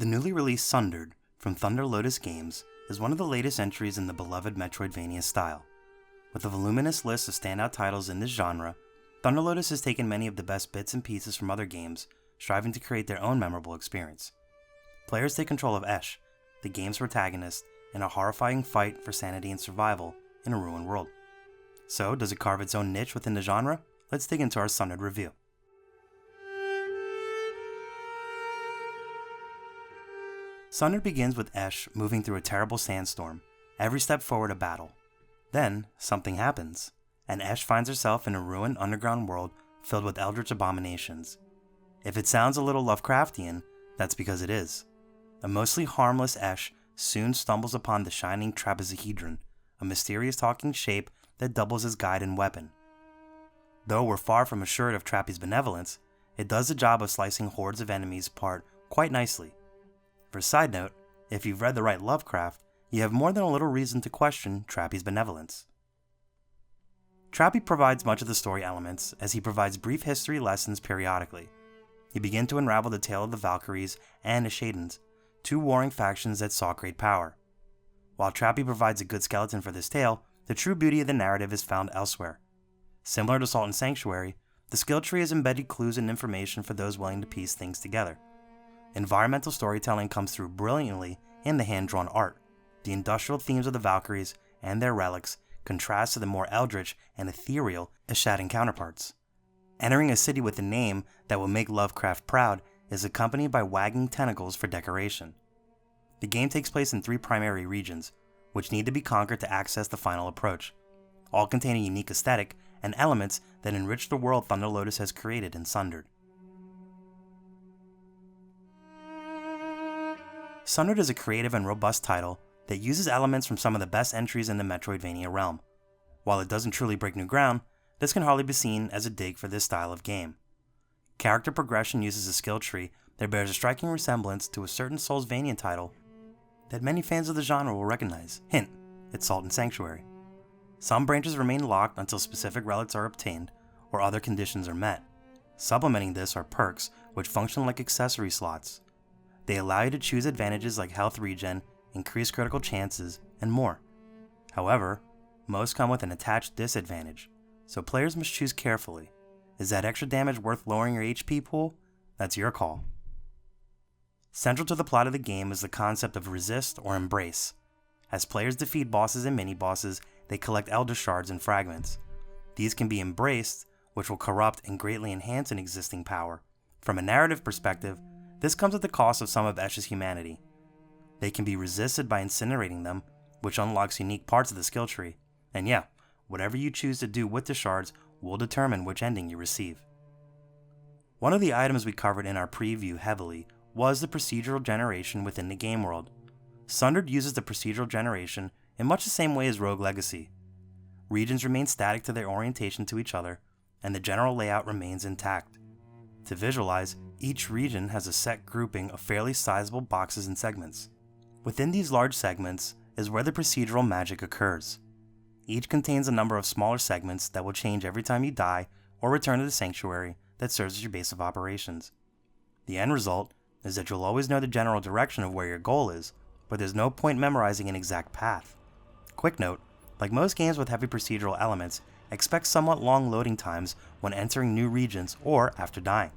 The newly released Sundered from Thunder Lotus games is one of the latest entries in the beloved Metroidvania style. With a voluminous list of standout titles in this genre, Thunder Lotus has taken many of the best bits and pieces from other games, striving to create their own memorable experience. Players take control of Esh, the game's protagonist, in a horrifying fight for sanity and survival in a ruined world. So, does it carve its own niche within the genre? Let's dig into our Sundered review. Sundered begins with Esh moving through a terrible sandstorm, every step forward a battle. Then, something happens, and Esh finds herself in a ruined underground world filled with eldritch abominations. If it sounds a little Lovecraftian, that's because it is. A mostly harmless Esh soon stumbles upon the shining trapezohedron, a mysterious talking shape that doubles as guide and weapon. Though we're far from assured of Trappy's benevolence, it does the job of slicing hordes of enemies apart quite nicely. For a side note, if you've read the right Lovecraft, you have more than a little reason to question Trappy's benevolence. Trappy provides much of the story elements, as he provides brief history lessons periodically. You begin to unravel the tale of the Valkyries and Ashadans, two warring factions that sought great power. While Trappy provides a good skeleton for this tale, the true beauty of the narrative is found elsewhere. Similar to Salt and Sanctuary, the skill tree has embedded clues and information for those willing to piece things together. Environmental storytelling comes through brilliantly in the hand-drawn art. The industrial themes of the Valkyries and their relics contrast to the more eldritch and ethereal Ashadan counterparts. Entering a city with a name that will make Lovecraft proud is accompanied by wagging tentacles for decoration. The game takes place in 3 primary regions, which need to be conquered to access the final approach, all contain a unique aesthetic and elements that enrich the world Thunder Lotus has created in Sundered. Sundered is a creative and robust title that uses elements from some of the best entries in the Metroidvania realm. While it doesn't truly break new ground, this can hardly be seen as a dig for this style of game. Character progression uses a skill tree that bears a striking resemblance to a certain Soulsvania title that many fans of the genre will recognize. Hint, it's Salt and Sanctuary. Some branches remain locked until specific relics are obtained or other conditions are met. Supplementing this are perks, which function like accessory slots. They allow you to choose advantages like health regen, increased critical chances, and more. However, most come with an attached disadvantage, so players must choose carefully. Is that extra damage worth lowering your HP pool? That's your call. Central to the plot of the game is the concept of resist or embrace. As players defeat bosses and mini-bosses, they collect Elder Shards and fragments. These can be embraced, which will corrupt and greatly enhance an existing power. From a narrative perspective, this comes at the cost of some of Esh's humanity. They can be resisted by incinerating them, which unlocks unique parts of the skill tree. And yeah, whatever you choose to do with the shards will determine which ending you receive. One of the items we covered in our preview heavily was the procedural generation within the game world. Sundered uses the procedural generation in much the same way as Rogue Legacy. Regions remain static to their orientation to each other, and the general layout remains intact. To visualize, each region has a set grouping of fairly sizable boxes and segments. Within these large segments is where the procedural magic occurs. Each contains a number of smaller segments that will change every time you die or return to the sanctuary that serves as your base of operations. The end result is that you'll always know the general direction of where your goal is, but there's no point memorizing an exact path. Quick note, like most games with heavy procedural elements, expect somewhat long loading times when entering new regions or after dying.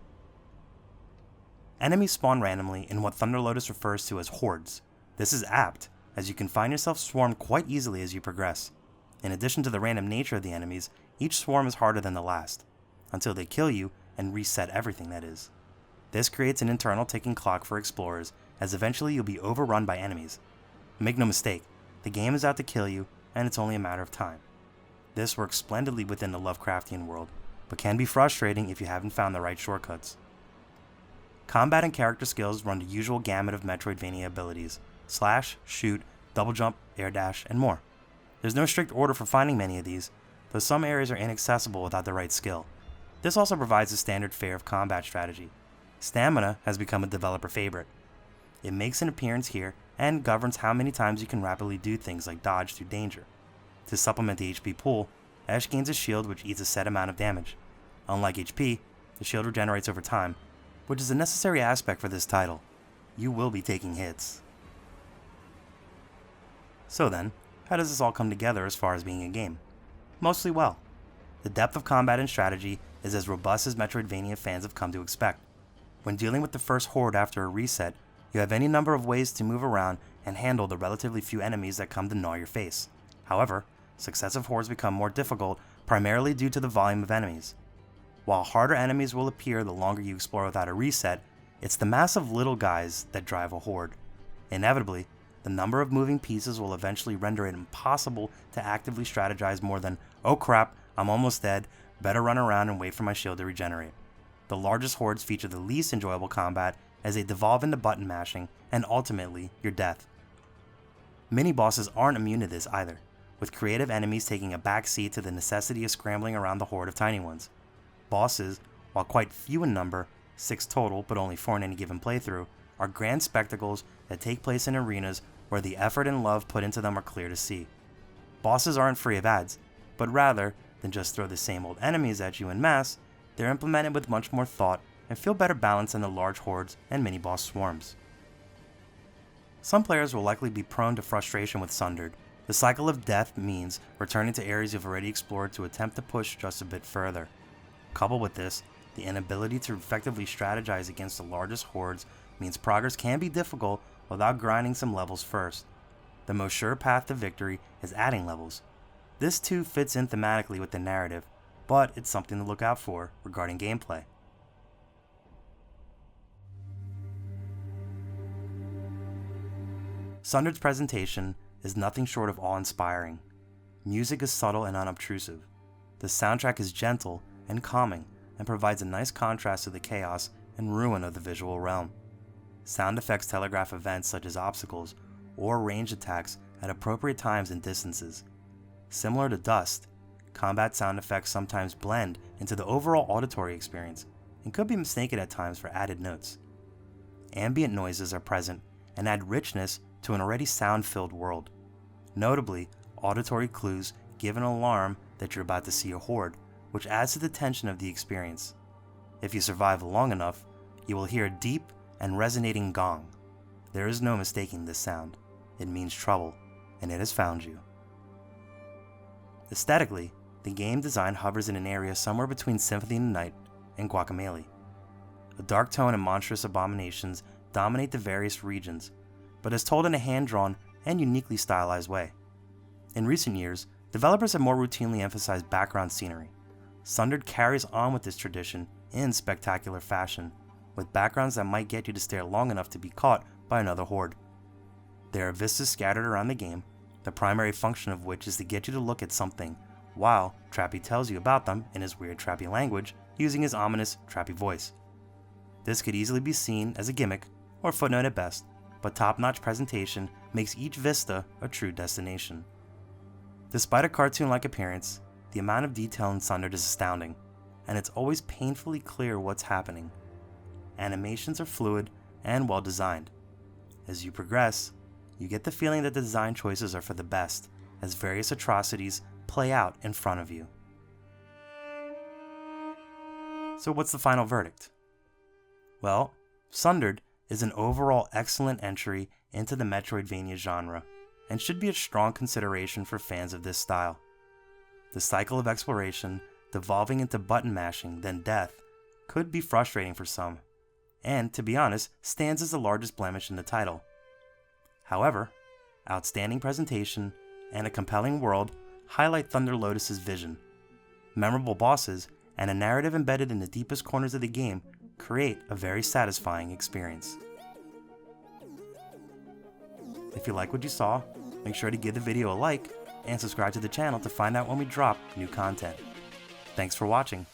Enemies spawn randomly in what Thunder Lotus refers to as hordes. This is apt, as you can find yourself swarmed quite easily as you progress. In addition to the random nature of the enemies, each swarm is harder than the last, until they kill you and reset everything that is. This creates an internal ticking clock for explorers, as eventually you'll be overrun by enemies. Make no mistake, the game is out to kill you, and it's only a matter of time. This works splendidly within the Lovecraftian world, but can be frustrating if you haven't found the right shortcuts. Combat and character skills run the usual gamut of Metroidvania abilities: slash, shoot, double jump, air dash, and more. There's no strict order for finding many of these, though some areas are inaccessible without the right skill. This also provides the standard fare of combat strategy. Stamina has become a developer favorite. It makes an appearance here and governs how many times you can rapidly do things like dodge through danger. To supplement the HP pool, Esh gains a shield which eats a set amount of damage. Unlike HP, the shield regenerates over time, which is a necessary aspect for this title. you will be taking hits. So then, how does this all come together as far as being a game? Mostly well. The depth of combat and strategy is as robust as Metroidvania fans have come to expect. When dealing with the first horde after a reset, you have any number of ways to move around and handle the relatively few enemies that come to gnaw your face. However, successive hordes become more difficult primarily due to the volume of enemies. While harder enemies will appear the longer you explore without a reset, it's the mass of little guys that drive a horde. Inevitably, the number of moving pieces will eventually render it impossible to actively strategize more than, "Oh crap, I'm almost dead, better run around and wait for my shield to regenerate." The largest hordes feature the least enjoyable combat as they devolve into button mashing and ultimately your death. Mini-bosses aren't immune to this either, with creative enemies taking a back seat to the necessity of scrambling around the horde of tiny ones. Bosses, while quite few in number, 6 total but only 4 in any given playthrough, are grand spectacles that take place in arenas where the effort and love put into them are clear to see. Bosses aren't free of ads, but rather than just throw the same old enemies at you en masse, they're implemented with much more thought and feel better balanced than the large hordes and mini-boss swarms. Some players will likely be prone to frustration with Sundered. The cycle of death means returning to areas you've already explored to attempt to push just a bit further. Coupled with this, the inability to effectively strategize against the largest hordes means progress can be difficult without grinding some levels first. The most sure path to victory is adding levels. This too fits in thematically with the narrative, but it's something to look out for regarding gameplay. Sundered's presentation is nothing short of awe-inspiring. Music is subtle and unobtrusive. The soundtrack is gentle and calming and provides a nice contrast to the chaos and ruin of the visual realm. Sound effects telegraph events such as obstacles or ranged attacks at appropriate times and distances. Similar to Dust, combat sound effects sometimes blend into the overall auditory experience and could be mistaken at times for added notes. Ambient noises are present and add richness to an already sound-filled world. Notably, auditory clues give an alarm that you're about to see a horde, which adds to the tension of the experience. If you survive long enough, you will hear a deep and resonating gong. There is no mistaking this sound. It means trouble, and it has found you. Aesthetically, the game design hovers in an area somewhere between Symphony of the Night and Guacamelee. A dark tone and monstrous abominations dominate the various regions, but is told in a hand-drawn and uniquely stylized way. In recent years, developers have more routinely emphasized background scenery. Sundered carries on with this tradition in spectacular fashion, with backgrounds that might get you to stare long enough to be caught by another horde. There are vistas scattered around the game, the primary function of which is to get you to look at something, while Trappy tells you about them in his weird Trappy language, using his ominous Trappy voice. This could easily be seen as a gimmick, or footnote at best, but top-notch presentation makes each vista a true destination. Despite a cartoon-like appearance, the amount of detail in Sundered is astounding, and it's always painfully clear what's happening. Animations are fluid and well-designed. As you progress, you get the feeling that the design choices are for the best, as various atrocities play out in front of you. So what's the final verdict? Well, Sundered is an overall excellent entry into the Metroidvania genre, and should be a strong consideration for fans of this style. The cycle of exploration, devolving into button mashing, then death, could be frustrating for some, and to be honest, stands as the largest blemish in the title. However, outstanding presentation and a compelling world highlight Thunder Lotus's vision. Memorable bosses and a narrative embedded in the deepest corners of the game create a very satisfying experience. If you like what you saw, make sure to give the video a like and subscribe to the channel to find out when we drop new content. Thanks for watching.